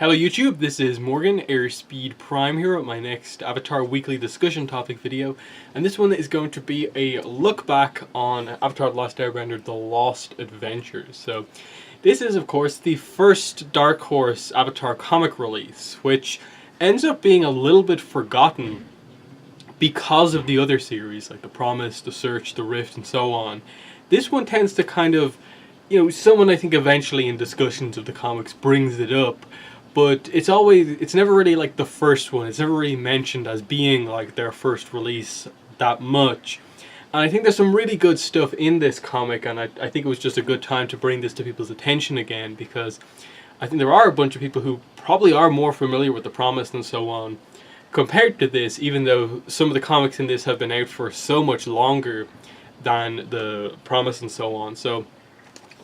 Hello YouTube, this is Morgan, Airspeed Prime here with my next Avatar weekly discussion topic video, and this one is going to be a look back on Avatar The Last Airbender, The Lost Adventures. So this is of course the first Dark Horse Avatar comic release, which ends up being a little bit forgotten because of the other series like The Promise, The Search, The Rift and so on. This one tends to kind of, someone I think eventually in discussions of the comics brings it up, but it's never really like the first one. It's never really mentioned as being like their first release that much. And I think there's some really good stuff in this comic, and I think it was just a good time to bring this to people's attention again, because I think there are a bunch of people who probably are more familiar with The Promise and so on compared to this, even though some of the comics in this have been out for so much longer than The Promise and so on. So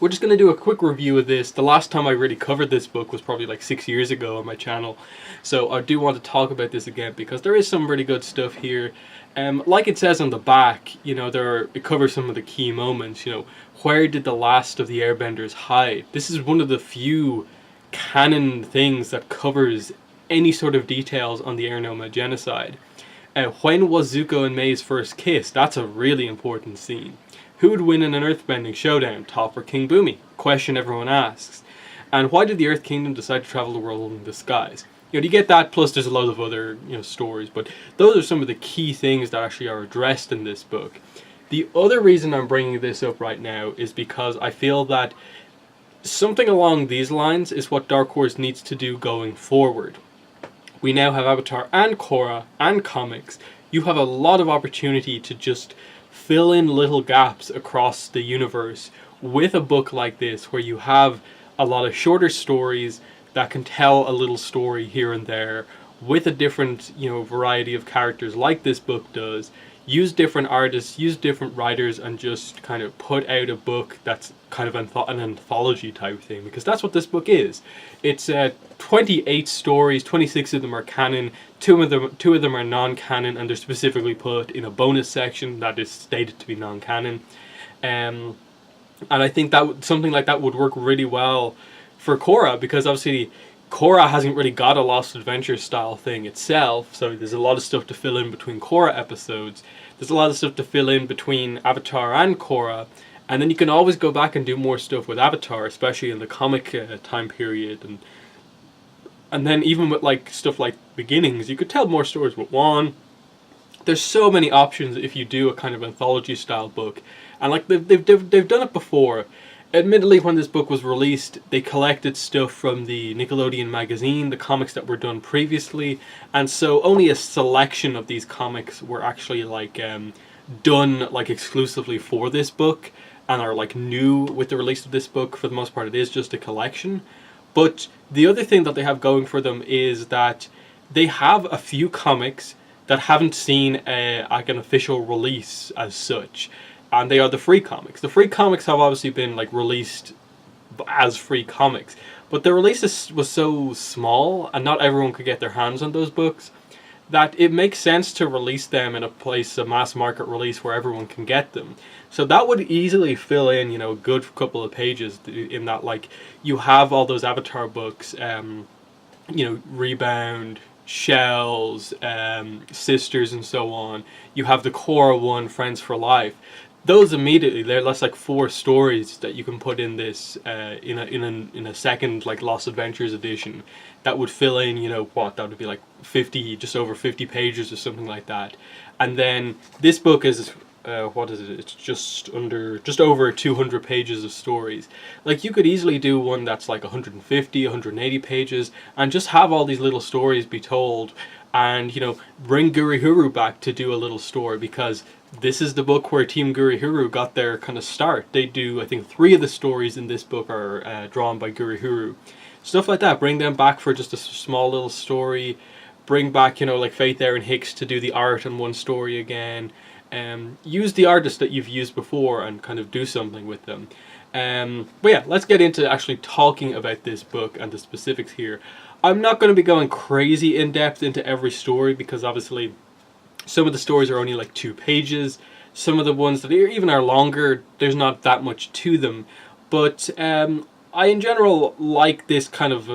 we're just going to do a quick review of this. The last time I really covered this book was probably like 6 years ago on my channel. So I do want to talk about this again because there is some really good stuff here. Like it says on the back, it covers some of the key moments. Where did the last of the Airbenders hide? This is one of the few canon things that covers any sort of details on the Air Noma genocide. When was Zuko and May's first kiss? That's a really important scene. Who would win in an earthbending showdown, Toph or King Boomy? Question everyone asks. And why did the Earth Kingdom decide to travel the world in disguise? You get that, plus there's a lot of other stories, but those are some of the key things that actually are addressed in this book. The other reason I'm bringing this up right now is because I feel that something along these lines is what Dark Horse needs to do going forward. We now have Avatar and Korra and comics. You have a lot of opportunity to just fill in little gaps across the universe with a book like this, where you have a lot of shorter stories that can tell a little story here and there with a different variety of characters like this book does. Use different artists, use different writers, and just kind of put out a book that's kind of an anthology type thing, because that's what this book is. It's 28 stories, 26 of them are canon, two of them are non-canon, and they're specifically put in a bonus section that is stated to be non-canon. And I think that something like that would work really well for Korra, because obviously Korra hasn't really got a Lost Adventures style thing itself, so there's a lot of stuff to fill in between Korra episodes. There's a lot of stuff to fill in between Avatar and Korra, and then you can always go back and do more stuff with Avatar, especially in the comic time period, and then even with like stuff like Beginnings, you could tell more stories with Wan. There's so many options if you do a kind of anthology style book, and like they've done it before. Admittedly, when this book was released, they collected stuff from the Nickelodeon magazine, the comics that were done previously, and so only a selection of these comics were actually done exclusively for this book and are new with the release of this book. For the most part, it is just a collection. But the other thing that they have going for them is that they have a few comics that haven't seen an official release as such. And they are the free comics. The free comics have obviously been released as free comics, but the release was so small and not everyone could get their hands on those books that it makes sense to release them in a mass market release where everyone can get them. So that would easily fill in a good couple of pages in that you have all those Avatar books, Rebound, Shells, Sisters and so on. You have the Korra one, Friends for Life. Those immediately, they're less 4 stories that you can put in this in a second Lost Adventures edition that would fill in that would be 50, just over 50 pages or something like that. And then this book is what is it? It's just over 200 pages of stories. You could easily do one that's 150, 180 pages and just have all these little stories be told, and bring Gurihuru back to do a little story, because this is the book where Team Gurihuru got their kind of start. They do, I think, 3 of the stories in this book are drawn by Gurihuru. Stuff like that. Bring them back for just a small little story. Bring back, Faith Aaron Hicks to do the art on one story again. Use the artists that you've used before and kind of do something with them. But yeah, let's get into actually talking about this book and the specifics here. I'm not going to be going crazy in depth into every story, because obviously some of the stories are only 2 pages. Some of the ones that even are longer, there's not that much to them. But I in general like this kind of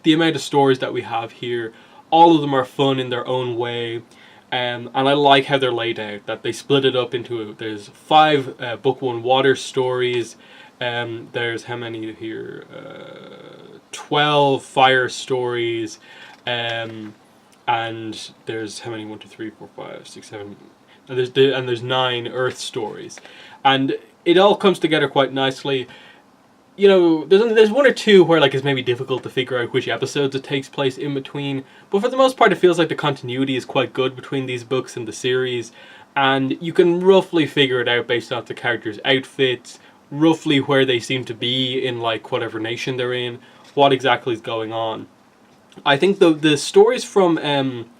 the amount of stories that we have here, all of them are fun in their own way. And I like how they're laid out, that they split it up into, there's 5 book 1 water stories, there's how many here, 12 fire stories, and there's how many, 1, 2, 3, 4, 5, 6, 7, and there's 9 earth stories, and it all comes together quite nicely. You know, there's 1 or 2 where like it's maybe difficult to figure out which episodes it takes place in between, but for the most part it feels like the continuity is quite good between these books and the series, and you can roughly figure it out based off the characters' outfits, roughly where they seem to be in like whatever nation they're in, what exactly is going on. I think the stories from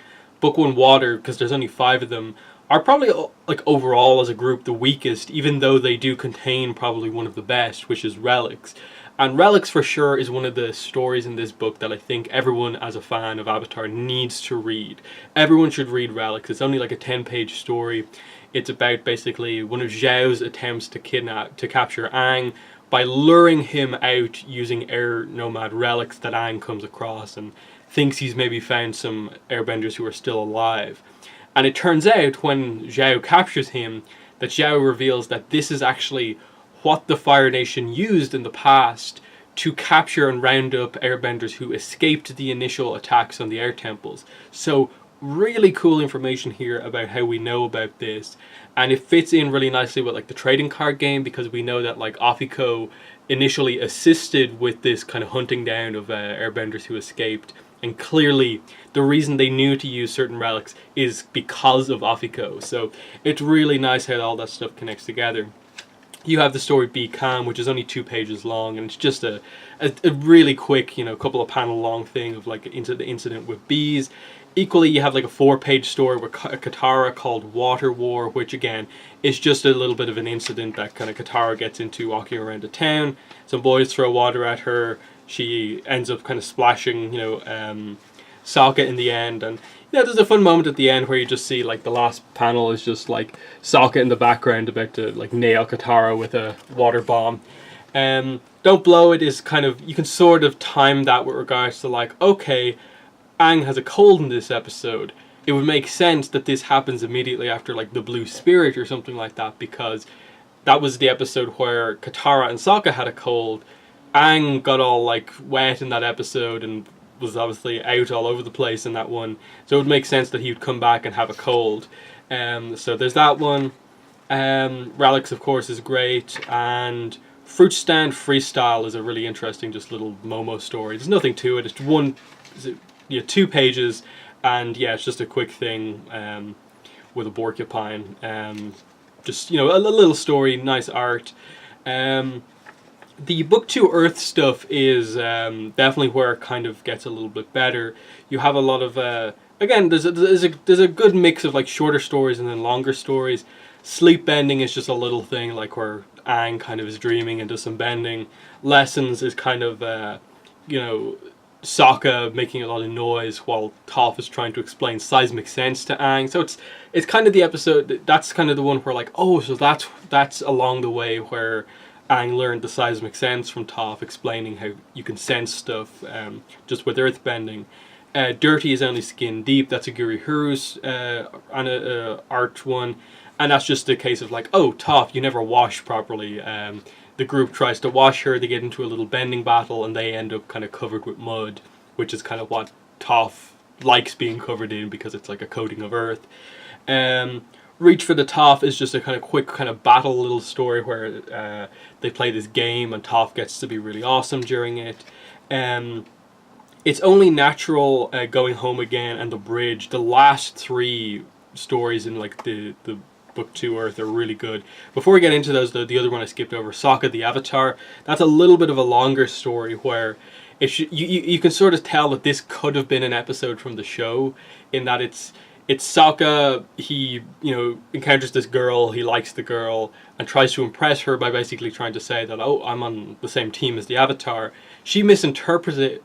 book 1 Water, because there's only 5 of them, are probably, like, overall as a group the weakest, even though they do contain probably one of the best, which is Relics. And Relics for sure is one of the stories in this book that I think everyone as a fan of Avatar needs to read. Everyone should read Relics. It's only like a 10-page story. It's about basically one of Zhao's attempts to capture Aang by luring him out using air nomad relics that Aang comes across and thinks he's maybe found some airbenders who are still alive. And it turns out, when Zhao captures him, that Zhao reveals that this is actually what the Fire Nation used in the past to capture and round up airbenders who escaped the initial attacks on the air temples. So really cool information here about how we know about this, and it fits in really nicely with like the trading card game, because we know that like Afiko initially assisted with this kind of hunting down of airbenders who escaped. And clearly, the reason they knew to use certain relics is because of Afiko. So it's really nice how all that stuff connects together. You have the story Be Calm, which is only 2 pages long, and it's just a really quick, you know, couple of panel long thing of like into the incident with bees. Equally, you have like a 4-page story with Katara called Water War, which again is just a little bit of an incident that kind of Katara gets into walking around the town. Some boys throw water at her. She ends up kind of splashing, you know, Sokka in the end. And, you know, there's a fun moment at the end where you just see, like, the last panel is just, like, Sokka in the background about to, like, nail Katara with a water bomb. Don't Blow It is kind of, you can sort of time that with regards to, like, okay, Aang has a cold in this episode. It would make sense that this happens immediately after, like, the Blue Spirit or something like that, because that was the episode where Katara and Sokka had a cold. Aang got all like wet in that episode and was obviously out all over the place in that one, so it would make sense that he would come back and have a cold. So there's that one. Relics, of course, is great, and Fruit Stand Freestyle is a really interesting, just little Momo story. There's nothing to it. It's 2 pages, and yeah, it's just a quick thing with a porcupine. Just, you know, a little story, nice art. The book 2 Earth stuff is definitely where it kind of gets a little bit better. You have a lot of again, there's a good mix of like shorter stories and then longer stories. Sleep bending is just a little thing like where Aang kind of is dreaming and does some bending. Lessons is kind of you know, Sokka making a lot of noise while Toph is trying to explain seismic sense to Aang. So it's kind of the episode that's kind of the one where like, oh, so that's along the way where Aang learned the seismic sense from Toph, explaining how you can sense stuff just with earthbending. Dirty is Only Skin Deep, that's a Gurihiru's art one, and that's just a case of like, oh, Toph, you never wash properly. The group tries to wash her, they get into a little bending battle, and they end up kind of covered with mud, which is kind of what Toph likes being covered in because it's like a coating of earth. Reach for the Toph is just a kind of quick kind of battle little story where they play this game and Toph gets to be really awesome during it. It's Only Natural, Going Home Again, and The Bridge. The last 3 stories in like the book 2 Earth are really good. Before we get into those, the other one I skipped over, Sokka the Avatar, that's a little bit of a longer story where you can sort of tell that this could have been an episode from the show, in that it's Sokka, he, you know, encounters this girl, he likes the girl, and tries to impress her by basically trying to say that, oh, I'm on the same team as the Avatar. She misinterprets it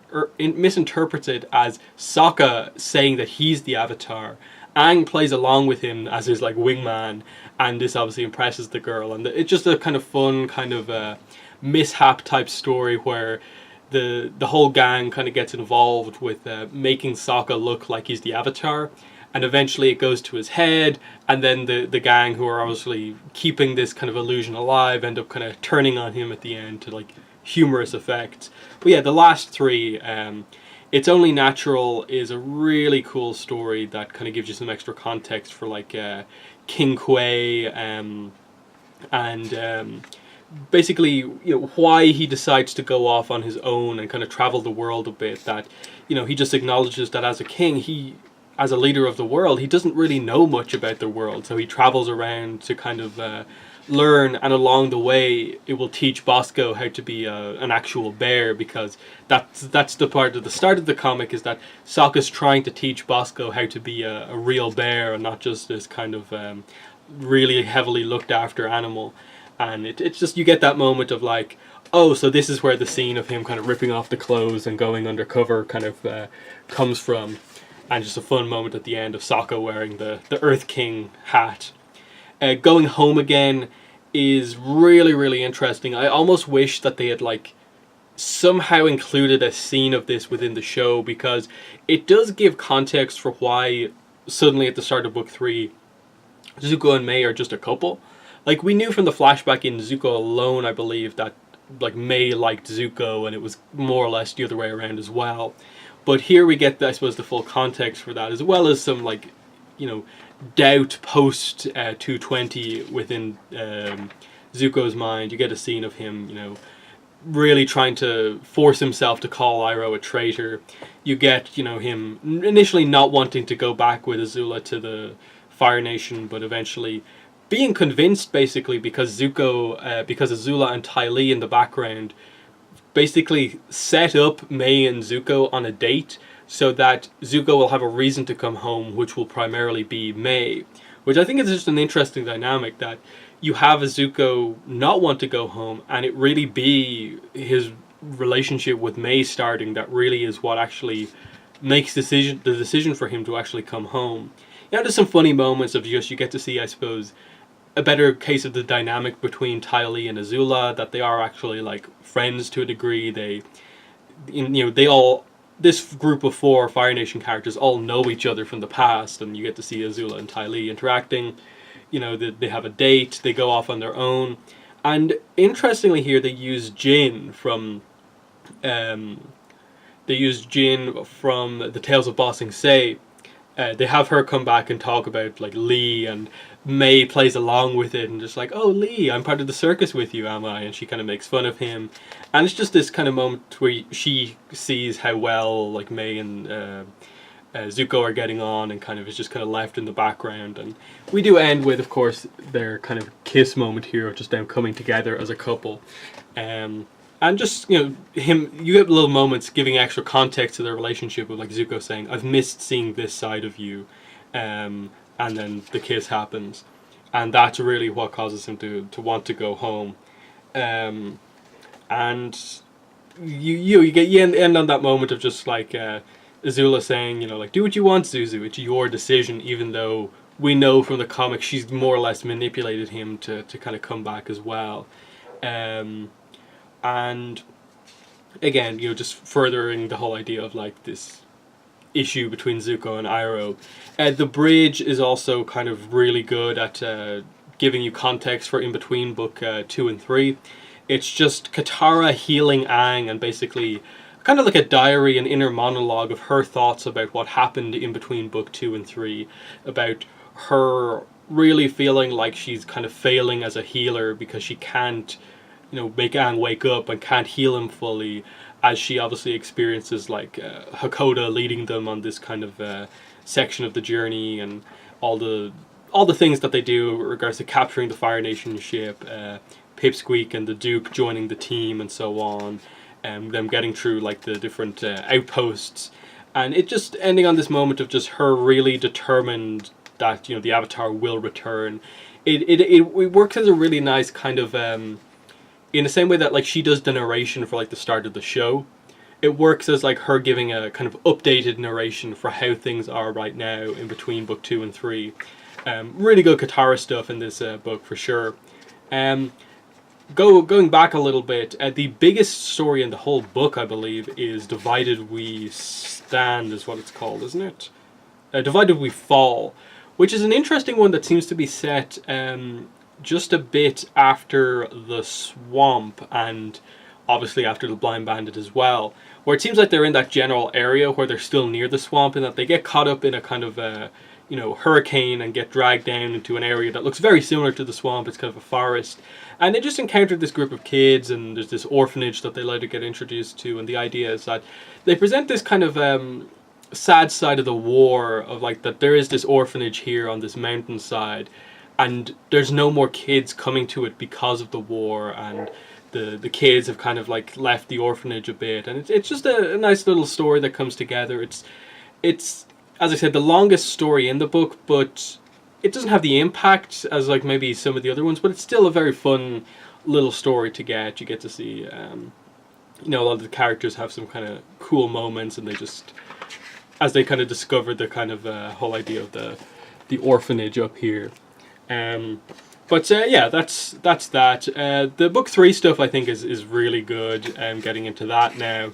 as Sokka saying that he's the Avatar. Aang plays along with him as his, like, wingman, and this obviously impresses the girl. And it's just a kind of fun, kind of mishap type story where the whole gang kind of gets involved with making Sokka look like he's the Avatar, and eventually it goes to his head, and then the gang, who are obviously keeping this kind of illusion alive, end up kind of turning on him at the end to like humorous effects. But yeah, the last three, It's Only Natural is a really cool story that kind of gives you some extra context for like King Kuei, and basically, you know, why he decides to go off on his own and kind of travel the world a bit. That, you know, he just acknowledges that as a king, as a leader of the world, he doesn't really know much about the world, so he travels around to kind of learn, and along the way it will teach Bosco how to be an actual bear, because that's the part at the start of the comic, is that Sokka's trying to teach Bosco how to be a real bear and not just this kind of really heavily looked after animal. And it's just, you get that moment of like, oh, so this is where the scene of him kind of ripping off the clothes and going undercover kind of comes from. And just a fun moment at the end of Sokka wearing the Earth King hat. Going home again is really, really interesting. I almost wish that they had like somehow included a scene of this within the show, because it does give context for why suddenly at the start of book 3 Zuko and Mei are just a couple. Like, we knew from the flashback in Zuko Alone, I believe, that like Mei liked Zuko, and it was more or less the other way around as well. But here we get, I suppose, the full context for that, as well as some, like, you know, doubt post 220 within Zuko's mind. You get a scene of him, you know, really trying to force himself to call Iroh a traitor. You get, you know, him initially not wanting to go back with Azula to the Fire Nation, but eventually being convinced, basically, because because Azula and Ty Lee in the background basically set up Mei and Zuko on a date, so that Zuko will have a reason to come home, which will primarily be Mei. Which I think is just an interesting dynamic, that you have a Zuko not want to go home, and it really be his relationship with Mei starting that really is what actually makes the decision for him to actually come home. You know, there's some funny moments of just, you get to see, I suppose, a better case of the dynamic between Ty Lee and Azula, that they are actually like friends to a degree. They, you know, they all, this group of 4 Fire Nation characters all know each other from the past, and you get to see Azula and Ty Lee interacting. You know, they have a date, they go off on their own, and interestingly here they use Jin from the Tales of Ba Sing Se. They have her come back and talk about like Lee, and Mei plays along with it and just like, oh, Lee, I'm part of the circus with you, am I? And she kind of makes fun of him, and it's just this kind of moment where she sees how well like Mei and Zuko are getting on, and kind of is just kind of left in the background. And we do end with, of course, their kind of kiss moment here, of just them coming together as a couple. And just, you know, you get little moments giving extra context to their relationship, with like Zuko saying, I've missed seeing this side of you, and then the kiss happens, and that's really what causes him to want to go home. And you end on that moment of just like Azula saying, you know, like, do what you want, Zuzu, it's your decision, even though we know from the comic she's more or less manipulated him to kind of come back as well. And again, you know, just furthering the whole idea of like this issue between Zuko and Iroh. The bridge is also kind of really good at giving you context for in between book 2 and 3. It's just Katara healing Aang, and basically kind of like a diary, an inner monologue of her thoughts about what happened in between book 2 and 3, about her really feeling like she's kind of failing as a healer because she can't, you know, make Aang wake up and can't heal him fully, as she obviously experiences like Hakoda leading them on this kind of section of the journey, and all the things that they do in regards to capturing the Fire Nation ship, Pipsqueak and the Duke joining the team and so on, and them getting through like the different outposts, and it just ending on this moment of just her really determined that, you know, the Avatar will return. It works as a really nice kind of in the same way that like she does the narration for like the start of the show. It works as like her giving a kind of updated narration for how things are right now in between book 2 and 3. Really good Katara stuff in this book for sure. going back a little bit, the biggest story in the whole book, I believe, is Divided We Stand, is what it's called, isn't it? Divided We Fall, which is an interesting one that seems to be set just a bit after the swamp, and obviously after the Blind Bandit as well, where it seems like they're in that general area where they're still near the swamp, and that they get caught up in a kind of hurricane and get dragged down into an area that looks very similar to the swamp. It's kind of a forest, and they just encountered this group of kids, and there's this orphanage that they later get introduced to, and the idea is that they present this kind of sad side of the war, of like that there is this orphanage here on this mountainside, and there's no more kids coming to it because of the war, and the kids have kind of like left the orphanage a bit, and it's just a nice little story that comes together. It's as I said, the longest story in the book, but it doesn't have the impact as like maybe some of the other ones, but it's still a very fun little story to get. You get to see a lot of the characters have some kind of cool moments, and they just, as they kind of discover the kind of whole idea of the orphanage up here. Yeah, that's that. The book 3 stuff I think is really good. Getting into that now.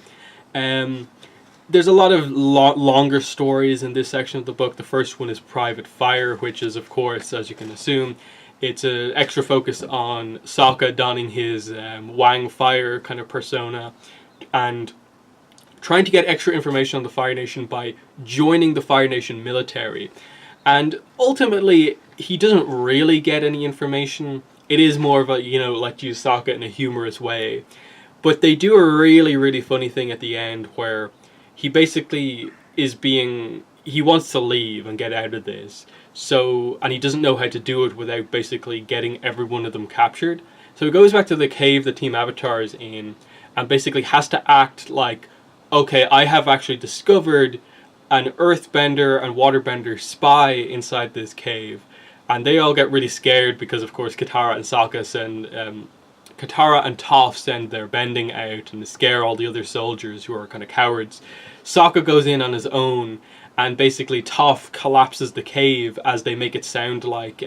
There's a lot of longer stories in this section of the book. The first one is Private Fire, which is, of course, as you can assume, it's an extra focus on Sokka donning his Wang Fire kind of persona, and trying to get extra information on the Fire Nation by joining the Fire Nation military. And ultimately, he doesn't really get any information. It is more of a, let's use Sokka in a humorous way. But they do a really, really funny thing at the end where he basically he wants to leave and get out of this. And he doesn't know how to do it without basically getting every one of them captured. So he goes back to the cave the Team Avatar is in, and basically has to act like, okay, I have actually discovered an earthbender and waterbender spy inside this cave. And they all get really scared because, of course, Katara and Toph send their bending out and scare all the other soldiers who are kind of cowards. Sokka goes in on his own, and basically Toph collapses the cave as they make it sound like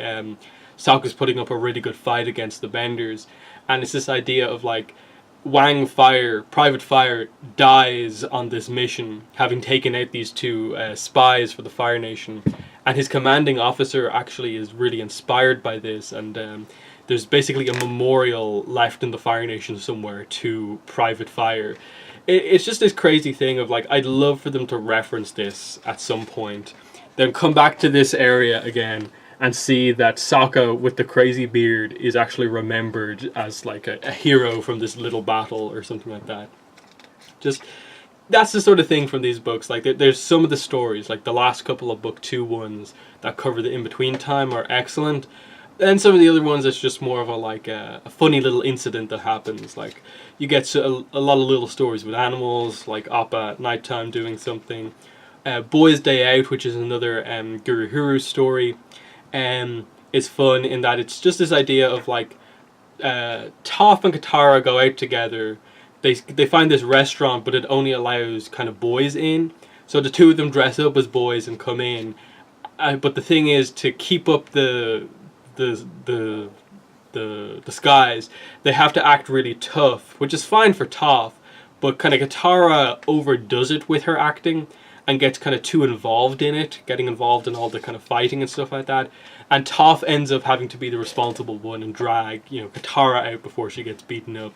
Sokka's putting up a really good fight against the benders. And it's this idea of like, Wang Fire, Private Fire, dies on this mission, having taken out these two spies for the Fire Nation. And his commanding officer actually is really inspired by this, and there's basically a memorial left in the Fire Nation somewhere to Private Fire. It's just this crazy thing of like, I'd love for them to reference this at some point, then come back to this area again and see that Sokka with the crazy beard is actually remembered as like a hero from this little battle or something like that. Just, that's the sort of thing from these books. Like there's some of the stories, like the last couple of book 2 ones that cover the in-between time, are excellent. And some of the other ones, it's just more of a funny little incident that happens. Like you get a lot of little stories with animals, like Appa at nighttime doing something. Boy's Day Out, which is another Guru Huru story, is fun in that it's just this idea of like Toph and Katara go out together. They find this restaurant, but it only allows kind of boys in. So the two of them dress up as boys and come in. But the thing is, to keep up the disguise, they have to act really tough, which is fine for Toph, but kind of Katara overdoes it with her acting and gets kind of too involved in it, getting involved in all the kind of fighting and stuff like that, and Toph ends up having to be the responsible one and drag Katara out before she gets beaten up.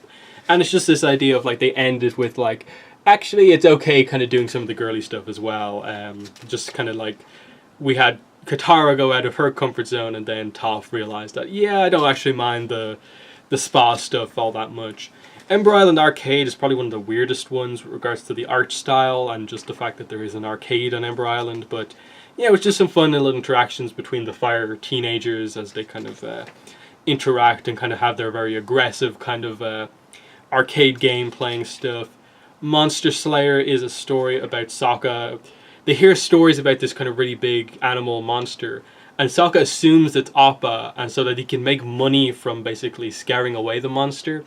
And it's just this idea of like, they end it with like, actually it's okay kind of doing some of the girly stuff as well, just kind of like, we had Katara go out of her comfort zone, and then Toph realized that, yeah, I don't actually mind the spa stuff all that much. Ember Island Arcade is probably one of the weirdest ones with regards to the art style and just the fact that there is an arcade on Ember Island, but yeah, it was just some fun little interactions between the Fire teenagers as they kind of interact and kind of have their very aggressive kind of arcade game playing stuff. Monster Slayer is a story about Sokka. They hear stories about this kind of really big animal monster, and Sokka assumes it's Appa, and so that he can make money from basically scaring away the monster,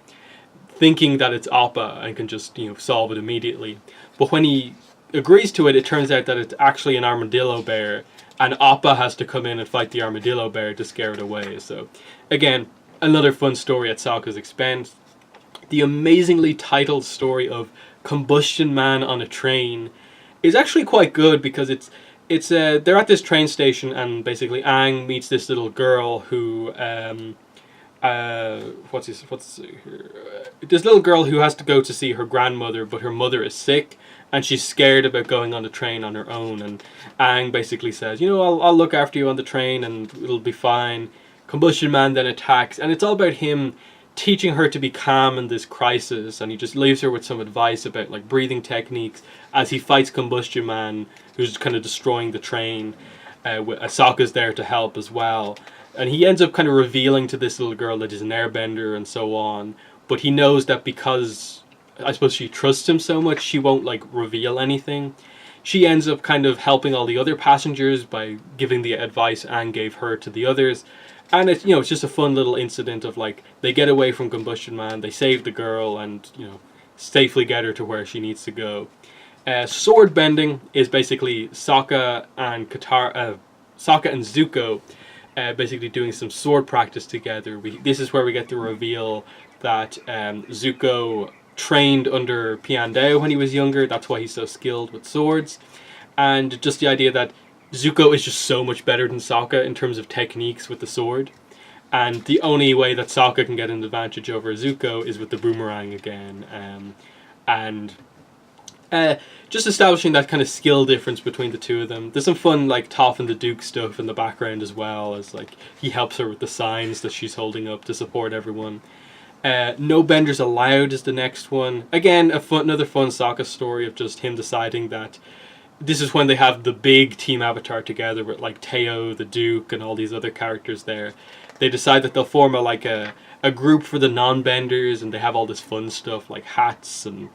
thinking that it's Appa and can just solve it immediately. But when he agrees to it, it turns out that it's actually an armadillo bear, and Appa has to come in and fight the armadillo bear to scare it away. So again, another fun story at Sokka's expense. The amazingly titled story of Combustion Man on a Train is actually quite good, because they're at this train station, and basically Aang meets this little girl who this little girl who has to go to see her grandmother, but her mother is sick and she's scared about going on the train on her own. And Aang basically says, I'll look after you on the train and it'll be fine. Combustion Man then attacks, and it's all about him teaching her to be calm in this crisis, and he just leaves her with some advice about like breathing techniques as he fights Combustion Man, who's kind of destroying the train. Sokka's there to help as well. And he ends up kind of revealing to this little girl that he's an airbender and so on. But he knows that because, I suppose, she trusts him so much, she won't like reveal anything. She ends up kind of helping all the other passengers by giving the advice Aang gave her to the others. And it's just a fun little incident of like, they get away from Combustion Man, they save the girl, and safely get her to where she needs to go. Sword bending is basically Sokka and Zuko basically doing some sword practice together. This is where we get the reveal that Zuko trained under Piandao when he was younger. That's why he's so skilled with swords. And just the idea that Zuko is just so much better than Sokka in terms of techniques with the sword. And the only way that Sokka can get an advantage over Zuko is with the boomerang again. Just establishing that kind of skill difference between the two of them. There's some fun like Toph and the Duke stuff in the background as well, as like he helps her with the signs that she's holding up to support everyone. No Benders Allowed is the next one. Again, another fun Sokka story of just him deciding that this is when they have the big team Avatar together with like Teo, the Duke, and all these other characters there. They decide that they'll form a group for the non-benders, and they have all this fun stuff like hats and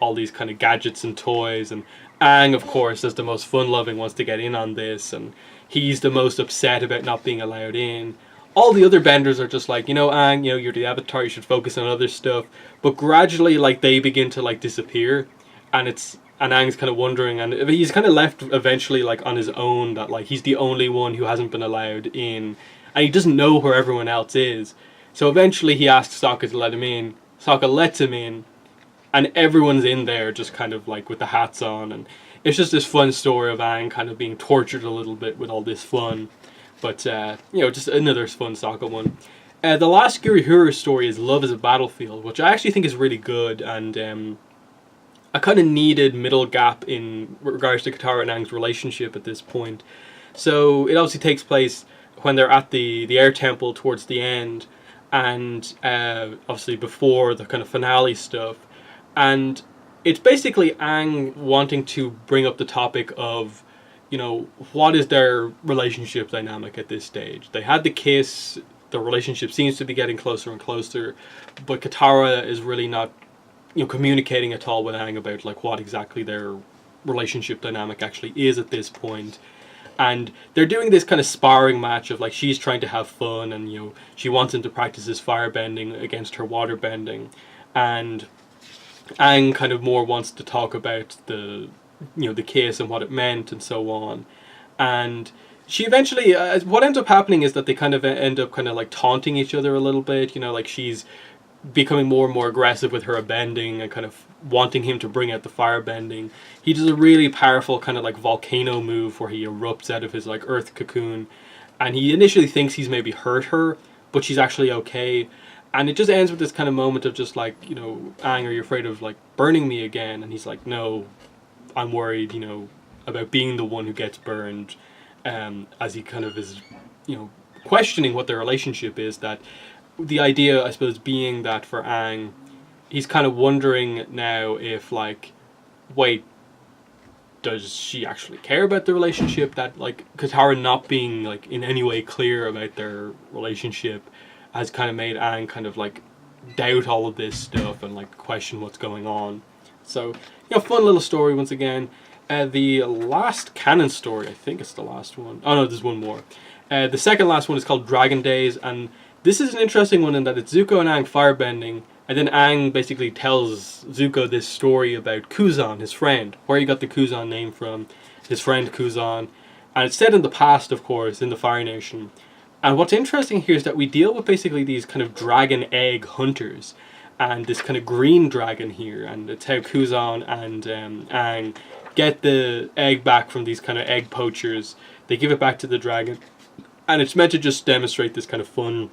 all these kind of gadgets and toys. And Aang, of course, as the most fun-loving, wants to get in on this, and he's the most upset about not being allowed in. All the other benders are just like, Aang, you're the Avatar, you should focus on other stuff. But gradually, like, they begin to like disappear, and Aang's kind of wondering, and he's kind of left eventually like on his own, that like he's the only one who hasn't been allowed in, and he doesn't know where everyone else is. So eventually he asks Sokka to let him in. Sokka lets him in, and everyone's in there just kind of like with the hats on, and it's just this fun story of Aang kind of being tortured a little bit with all this fun. But just another fun Sokka one. The last Gurihura story is Love is a Battlefield, which I actually think is really good, and a kind of needed middle gap in regards to Katara and Aang's relationship at this point. So it obviously takes place when they're at the air temple towards the end, and obviously before the kind of finale stuff. And it's basically Aang wanting to bring up the topic of, what is their relationship dynamic at this stage. They had the kiss, the relationship seems to be getting closer and closer, but Katara is really not communicating at all with Aang about like what exactly their relationship dynamic actually is at this point. And they're doing this kind of sparring match of like she's trying to have fun, and she wants him to practice his firebending against her waterbending, and Aang kind of more wants to talk about the kiss and what it meant and so on. And she eventually, what ends up happening is that they kind of end up kind of like taunting each other a little bit, like she's becoming more and more aggressive with her bending and kind of wanting him to bring out the fire bending. He does a really powerful kind of like volcano move where he erupts out of his like earth cocoon, and he initially thinks he's maybe hurt her, but she's actually okay. And it just ends with this kind of moment of just like, Aang, are you afraid of like burning me again? And he's like, no, I'm worried, about being the one who gets burned. As he kind of is, questioning what their relationship is. That the idea, I suppose, being that for Aang, he's kind of wondering now if like, wait, does she actually care about the relationship? That like Katara not being like in any way clear about their relationship has kind of made Aang kind of like doubt all of this stuff and like question what's going on. So, fun little story once again. The last canon story, I think it's the last one. Oh no, there's one more. The second last one is called Dragon Days, and this is an interesting one in that it's Zuko and Aang firebending, and then Aang basically tells Zuko this story about Kuzan, his friend, where he got the Kuzan name from, his friend Kuzan. And it's set in the past, of course, in the Fire Nation. And what's interesting here is that we deal with basically these kind of dragon egg hunters, and this kind of green dragon here, and it's how Kuzan and Aang get the egg back from these kind of egg poachers. They give it back to the dragon, and it's meant to just demonstrate this kind of fun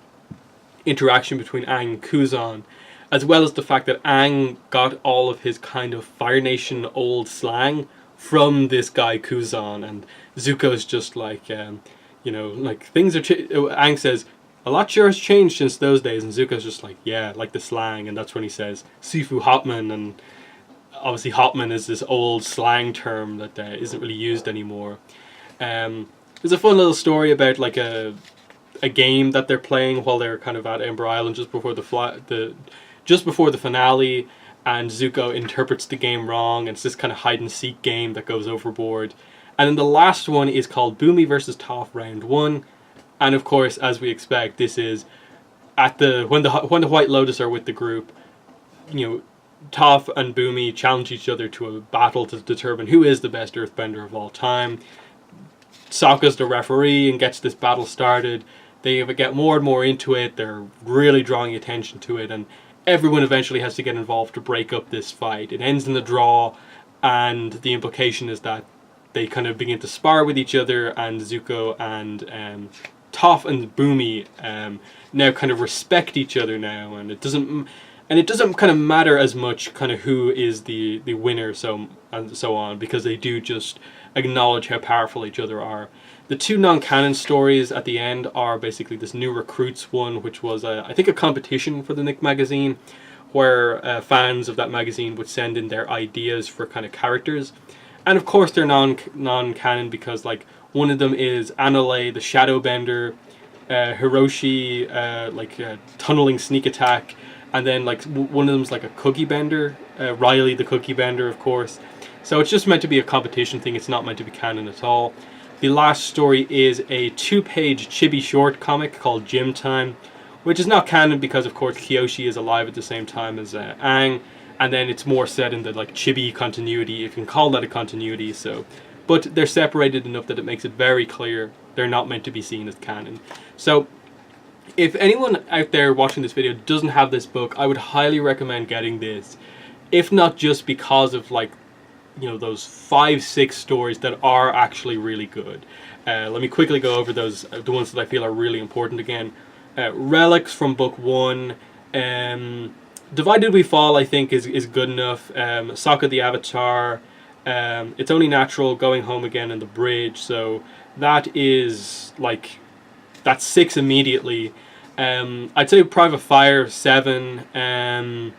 interaction between Aang and Kuzan, as well as the fact that Aang got all of his kind of Fire Nation old slang from this guy Kuzan, and Zuko's just like, like things are. Aang says, "A lot sure has changed since those days," and Zuko's just like, "Yeah, like the slang," and that's when he says "Sifu Hotman," and obviously Hotman is this old slang term that isn't really used anymore. There's a fun little story about like a game that they're playing while they're kind of at Ember Island just before the finale, and Zuko interprets the game wrong, and it's this kind of hide and seek game that goes overboard. And then the last one is called Boomy versus Toph Round 1, and of course, as we expect, this is at when the White Lotus are with the group. Toph and Boomy challenge each other to a battle to determine who is the best Earthbender of all time. Sokka's the referee and gets this battle started. They get more and more into it. They're really drawing attention to it, and everyone eventually has to get involved to break up this fight. It ends in a draw, and the implication is that they kind of begin to spar with each other, and Zuko and Toph and Boomy now kind of respect each other now, and it doesn't kind of matter as much kind of who is the winner, and so on, because they do just acknowledge how powerful each other are. The two non-canon stories at the end are basically this New Recruits one, which was I think a competition for the Nick magazine, where fans of that magazine would send in their ideas for kind of characters, and of course they're non-canon because like one of them is Anole the Shadowbender, Hiroshi tunneling sneak attack, and then like one of them's like a cookie bender, Riley the cookie bender, of course. So it's just meant to be a competition thing. It's not meant to be canon at all. The last story is a 2-page chibi short comic called Gym Time, which is not canon because of course Kyoshi is alive at the same time as Aang, and then it's more set in the like chibi continuity, if you can call that a continuity. So, but they're separated enough that it makes it very clear they're not meant to be seen as canon. So if anyone out there watching this video doesn't have this book, I would highly recommend getting this, if not just because of like, those 5-6 stories that are actually really good. Let me quickly go over those, the ones that I feel are really important again. Relics from book 1, Divided We Fall I think is good enough. Sokka the Avatar, It's Only Natural, Going Home Again, and The Bridge. So that is like, that's 6 immediately. I'd say Private Fire 7.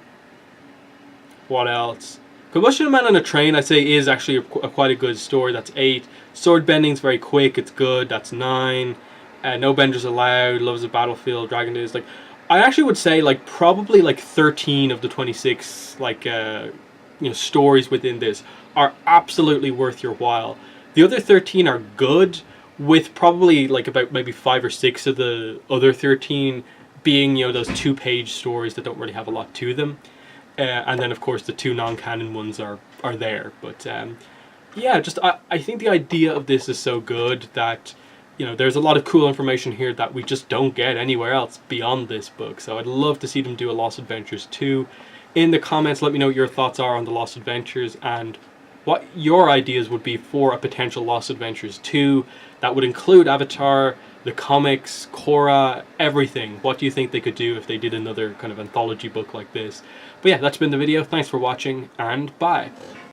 What else? Combustion Man on a Train I'd say is actually quite a good story. That's 8. Sword Bending's very quick. It's good. That's 9. No Benders Allowed, Loves a Battlefield, Dragon Days. Like, I actually would say like probably like 13 of the 26 like stories within this are absolutely worth your while. The other 13 are good, with probably like about maybe 5 or 6 of the other 13 being those 2-page stories that don't really have a lot to them. And then of course the 2 non-canon ones are there. But yeah, just I think the idea of this is so good that there's a lot of cool information here that we just don't get anywhere else beyond this book. So I'd love to see them do a Lost Adventures 2. In the comments, let me know what your thoughts are on the Lost Adventures and what your ideas would be for a potential Lost Adventures 2 that would include Avatar, the comics, Korra, everything. What do you think they could do if they did another kind of anthology book like this? But yeah, that's been the video. Thanks for watching, and bye.